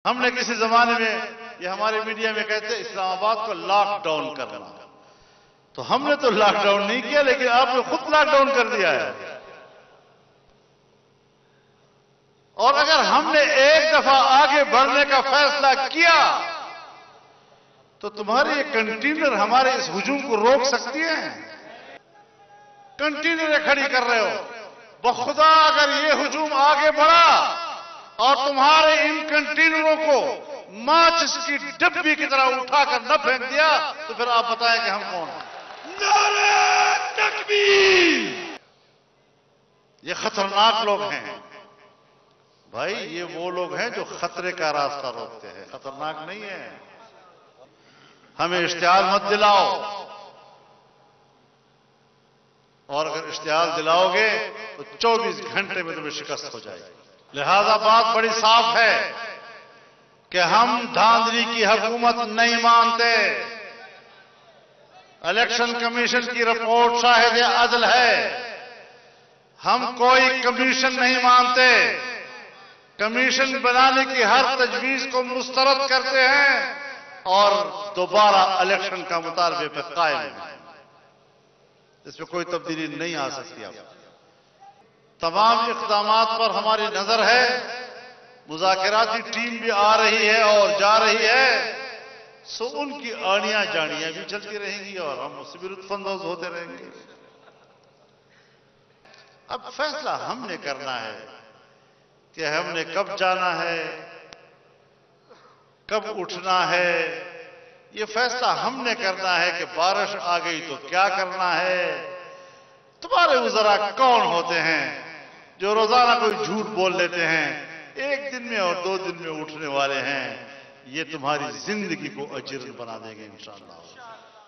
हमने किसी जमाने में, ये हमारे मीडिया में कहते हैं इस्लामाबाद को लॉकडाउन करना, तो हमने तो लॉकडाउन नहीं किया, लेकिन आपने खुद लॉकडाउन कर दिया है। और अगर हमने एक दफा आगे बढ़ने का फैसला किया तो तुम्हारी ये कंटेनर हमारे इस हुजूम को रोक सकती है? कंटेनरें खड़ी कर रहे हो, बखुदा अगर ये हुजूम आगे बढ़ा और तुम्हारे इन कंटेनरों को माचिस की डब्बी की तरह उठाकर न फेंक दिया तो फिर आप बताएं कि हम कौन हैं? नारे तकबीर! ये खतरनाक लोग हैं भाई, ये वो लोग हैं जो खतरे का रास्ता रोकते हैं, खतरनाक नहीं है। हमें इश्तिहाल मत दिलाओ, और अगर इश्तिहाल दिलाओगे तो 24 घंटे में तुम्हें शिकस्त हो जाएगी। लिहाजा बात बड़ी साफ है कि हम धांधली की हुकूमत नहीं मानते। इलेक्शन कमीशन की रिपोर्ट शाहिद अदल है, हम कोई कमीशन नहीं मानते। कमीशन बनाने की हर तजवीज को मुस्तरद करते हैं और दोबारा इलेक्शन का मुतालबे पर कायम है। इसमें कोई तब्दीली नहीं आ सकती। अब तमाम इक़दामात पर हमारी नजर है, मुज़ाकिराती टीम भी आ रही है और जा रही है, सो उनकी आनियां जानियां भी चलती रहेंगी और हम उससे भी लुत्फ़अंदोज़ होते रहेंगे। अब फैसला हमने करना है कि हमने कब जाना है, कब उठना है। ये फैसला हमने करना है कि बारिश आ गई तो क्या करना है। तुम्हारे वज़रा कौन होते हैं जो रोजाना कोई झूठ बोल लेते हैं, एक दिन में और 2 दिन में उठने वाले हैं। ये तुम्हारी जिंदगी को अजीर्ण बना देंगे इंशाअल्लाह।